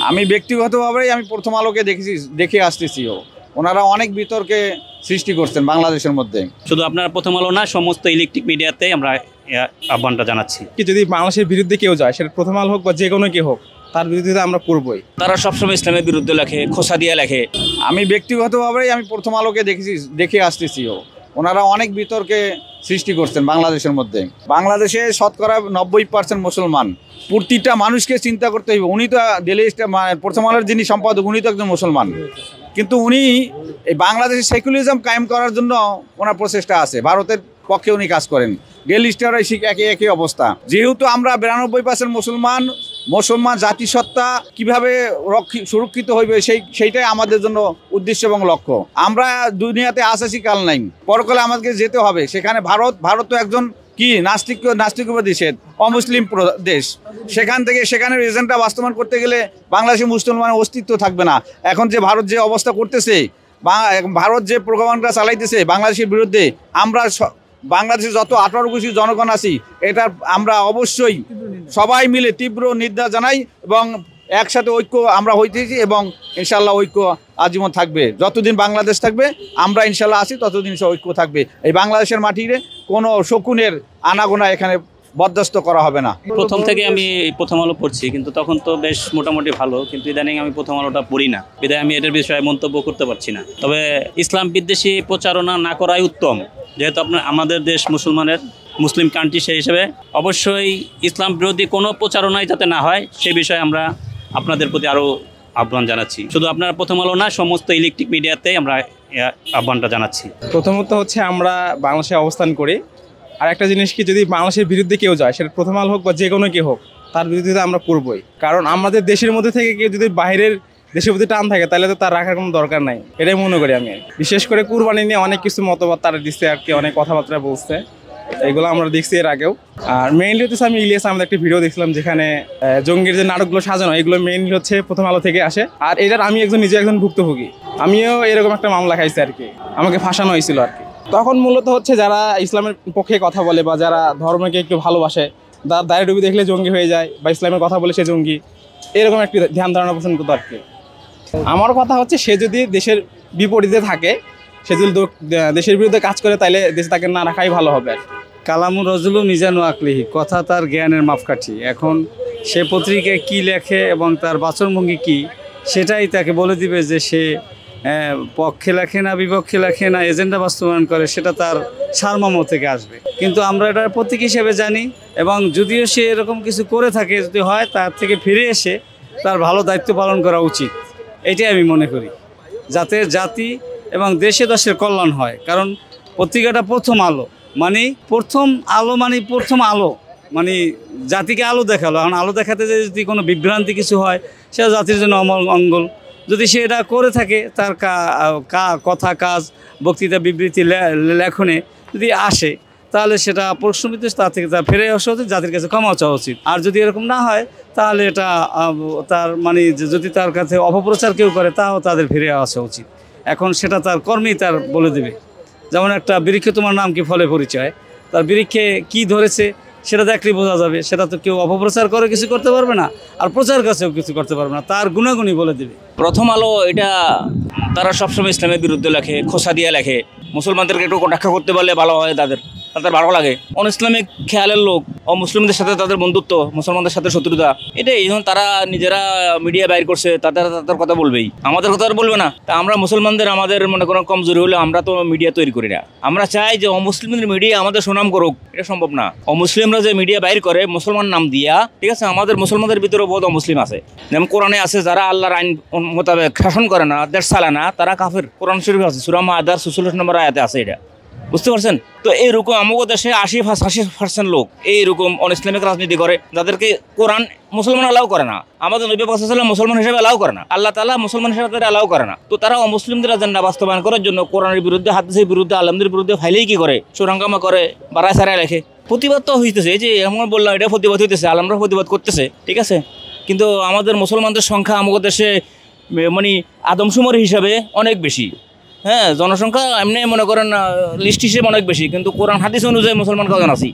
আমি ব্যক্তিগতভাবে আমি প্রথম আলোকে দেখে আসতেছি ওনারা অনেক বিতর্কে সৃষ্টি করছেন বাংলাদেশের মধ্যে। শুধু আপনার প্রথম আলো না, সমস্ত ইলেকট্রিক মিডিয়াতে আমরা আহ্বানটা জানাচ্ছি। যদি বাংলাদেশের বিরুদ্ধে কেউ যায়, সেটা প্রথম আলো হোক বা যে কোনো কেউ হোক, তার বিরুদ্ধে আমরা করবই। তারা সবসময় ইসলামের বিরুদ্ধে লেখে, খোসা দিয়ে লেখে। আমি ব্যক্তিগতভাবে আমি প্রথম আলোকে দেখে আসতেছি ওনারা অনেক বিতর্কে সৃষ্টি করছেন বাংলাদেশের মধ্যে। বাংলাদেশে শতকরা 90% মুসলমান। প্রতিটা মানুষকে চিন্তা করতে হইবে। উনি তো ডেলি প্রথম আলোর যিনি সম্পাদক, উনি তো একজন মুসলমান, কিন্তু উনি এই বাংলাদেশে সেকুলারিজম কায়েম করার জন্য ওনার প্রচেষ্টা আছে। ভারতের পক্ষে উনি কাজ করেন। ডেলি স্টার একই অবস্থা। যেহেতু আমরা 92% মুসলমান জাতিসত্তা কিভাবে সুরক্ষিত হইবে সেইটাই আমাদের জন্য উদ্দেশ্য এবং লক্ষ্য। আমরা দুনিয়াতে আসাসি কাল নাই, পরকালে আমাদেরকে যেতে হবে সেখানে। ভারত তো একজন কি নাস্তিকবাদী দেশ, অমুসলিম দেশ। সেখানের এজেন্ডা বাস্তবায়ন করতে গেলে বাংলাদেশে মুসলমানের অস্তিত্ব থাকবে না। এখন যে ভারত যে অবস্থা করতেছে, ভারত যে প্রোপাগান্ডা চালাইতেছে বাংলাদেশের বিরুদ্ধে, আমরা বাংলাদেশের যত 18 কোটি জনগণ আছি, এটা আমরা অবশ্যই সবাই মিলে তীব্র নিন্দা জানাই এবং একসাথে ঐক্য আমরা হইতেছি এবং ইনশাল্লাহ ঐক্য আজীবন থাকবে। যতদিন বাংলাদেশ থাকবে আমরা ইনশাল্লাহ আছি, ততদিন ঐক্য থাকবে। এই বাংলাদেশের মাটিতে কোনো শকুনের আনাগোনা এখানে বরদাস্ত করা হবে না। প্রথম থেকে আমি প্রথম আলো পড়ছি, কিন্তু তখন তো বেশ মোটামুটি ভালো, কিন্তু ইদানিং আমি প্রথম আলোটা পড়ি না, বিধায় আমি এটার বিষয়ে মন্তব্য করতে পারছি না। তবে ইসলাম বিদ্বেষী প্রচারণা না করাই উত্তম, যেহেতু আমাদের দেশ মুসলিম কান্ট্রি, সেই হিসেবে অবশ্যই ইসলাম বিরোধী কোনো প্রচারণাই যাতে না হয় সে বিষয়ে আমরা আপনাদের প্রতি আরও আহ্বান জানাচ্ছি। শুধু আপনার প্রথম আলো না, সমস্ত ইলেকট্রিক মিডিয়াতে আমরা আহ্বানটা জানাচ্ছি। প্রথমত হচ্ছে আমরা বাংলাদেশে অবস্থান করি, আর একটা জিনিস কি, যদি বাংলাদেশের বিরুদ্ধে কেউ যায়, সেটা প্রথম আলো হোক বা যে কোনো কেউ হোক, তার বিরুদ্ধে আমরা করবই। কারণ আমাদের দেশের মধ্যে থেকে কেউ যদি বাইরের দেশের প্রতি টান থাকে, তাহলে তো তার রাখার কোনো দরকার নাই, এটাই মনে করি আমি। বিশেষ করে কুরবানি নিয়ে অনেক কিছু মতবাদ তারা দিচ্ছে আর কি, অনেক কথাবার্তা বলছে, এগুলো আমরা দেখছি এর আগেও। আর মেইনলি হচ্ছে আমি ইলিয়াস আমাদের একটা ভিডিও দেখছিলাম, যেখানে জঙ্গির যে নাটকগুলো সাজানো, এগুলো মেইনলি হচ্ছে প্রথম আলো থেকে আসে। আর এটার আমি নিজে একজন ভুক্তভোগী, আমিও এরকম একটা মামলা খাইছি আর কি, আমাকে ফাঁসানো হয়েছিল আর কি। তখন মূলত হচ্ছে যারা ইসলামের পক্ষে কথা বলে বা যারা ধর্মকে একটু ভালোবাসে, তার দাঁড়িয়ে ডুবি দেখলে জঙ্গি হয়ে যায়, বা ইসলামের কথা বলে সে জঙ্গি, এরকম একটি ধ্যান ধারণা পোষণ করতো আর কি। আমার কথা হচ্ছে, সে যদি দেশের বিপরীতে থাকে, সে যদি দেশের বিরুদ্ধে কাজ করে, তাহলে দেশে তাকে না রাখাই ভালো হবে আর কি। কালামুর রজুলু মিজানু আকলিহি, কথা তার জ্ঞানের মাপকাঠি। এখন সে পত্রিকায় কি লেখে এবং তার বাচনভঙ্গি কি, সেটাই তাকে বলে দিবে যে সে পক্ষে লেখে না বিপক্ষে লেখে না, এজেন্ডা বাস্তবায়ন করে, সেটা তার সারমর্ম থেকে আসবে। কিন্তু আমরা এটা প্রতীক হিসেবে জানি, এবং যদিও সে এরকম কিছু করে থাকে, যদি হয় তার থেকে ফিরে এসে তার ভালো দায়িত্ব পালন করা উচিত, এটাই আমি মনে করি, যাতে জাতি এবং দেশে দেশের কল্যাণ হয়। কারণ পত্রিকাটা প্রথম আলো মানে জাতিকে আলো দেখালো। এখন আলো দেখাতে যদি কোনো বিভ্রান্তি কিছু হয়, সেটা জাতির জন্য অমঙ্গল। যদি সে এটা করে থাকে, তার কথা, কাজ, বক্তৃতা, বিবৃতি, লেখনে যদি আসে, তাহলে সেটা প্রশ্নবিদ্ধ, তার থেকে তার ফিরে আসা উচিত, জাতির কাছে ক্ষমা চাওয়া উচিত। আর যদি এরকম না হয়, তাহলে এটা তার যদি তার কাছে অপপ্রচার কেউ করে, তাও তাদের ফিরে আসা উচিত। এখন সেটা তার কর্মেই তার বলে দেবে। যেমন একটা বৃক্ষে তোমার নাম কি, ফলে পরিচয়, তার বৃক্ষে কি ধরেছে সেটা দেখলেই বোঝা যাবে। সেটা তো কেউ অপপ্রচার করে কিছু করতে পারবে না, আর প্রচার কাছেও কিছু করতে পারবে না, তার গুণাগুণই বলে দেবে। প্রথম আলো এটা তারা সবসময় ইসলামের বিরুদ্ধে লেখে, খোসা দিয়ে লেখে। মুসলমানদেরকে একটু কটাক্ষ করতে পারলে ভালো হয়, তাদের ভালো লাগে। অনইসলামিক খেয়ালের লোক, অমুসলিমদের সাথে তাদের বন্ধুত্ব, মুসলমানদের সাথে শত্রুতা, এটাই যখন তারা নিজেরা মিডিয়া বাইর করছে, তাদের কথা বলবেই, আমাদের কথা আর বলবে না। তা আমরা মুসলমানদের আমাদের মনে করেন কমজোরি হলে আমরা তো মিডিয়া তৈরি করি না। আমরা চাই যে অমুসলিমদের মিডিয়া আমাদের সুনাম করুক, এটা সম্ভব না। অমুসলিমরা যে মিডিয়া বাইর করে মুসলমান নাম দিয়া, ঠিক আছে, আমাদের মুসলমানদের ভিতরে বহুত অমুসলিম আছে। যেমন কোরআনে আছে, যারা আল্লাহর আইন মোতাবেক শাসন করে না, দেশ চালায় না, তারা কাফের। কোরআন শরীফ আছে, সূরা মাআদার 46 নম্বর আয়াতে আছে এটা, বুঝতে পারছেন? তো এইরকম আমাদের দেশে 80% লোক এইরকম অনইসলামিক রাজনীতি করে, যাদেরকে কোরআন মুসলমান অ্যালাউ করে না, আমাদের নবী পাক সাল্লাল্লাহু আলাইহি ওয়াসাল্লাম মুসলমান হিসেবে অ্যালাউ করে না, আল্লাহ তাআলা মুসলমান হিসেবে তাদের অ্যালাউ করে না। তো তারা অমুসলিমদের এজেন্ডা বাস্তবায়ন করার জন্য কোরআনের বিরুদ্ধে, হাদিসের বিরুদ্ধে, আলেমদের বিরুদ্ধে ফাইলেই কি করে, সুরাঙ্গামা করে, বাড়ায় সারায় লেখে। প্রতিবাদ তো হইতেছে, এই যে এমন বললাম, এটা প্রতিবাদ হইতেছে, আলেমরা প্রতিবাদ করতেছে, ঠিক আছে। কিন্তু আমাদের মুসলমানদের সংখ্যা আমাদের দেশে আদমশুমারি হিসাবে অনেক বেশি। হ্যাঁ, জনসংখ্যা এমনি মনে করেন লিস্ট হিসেবে অনেক বেশি, কিন্তু কোরআন হাদিস অনুযায়ী মুসলমান কজন আছি?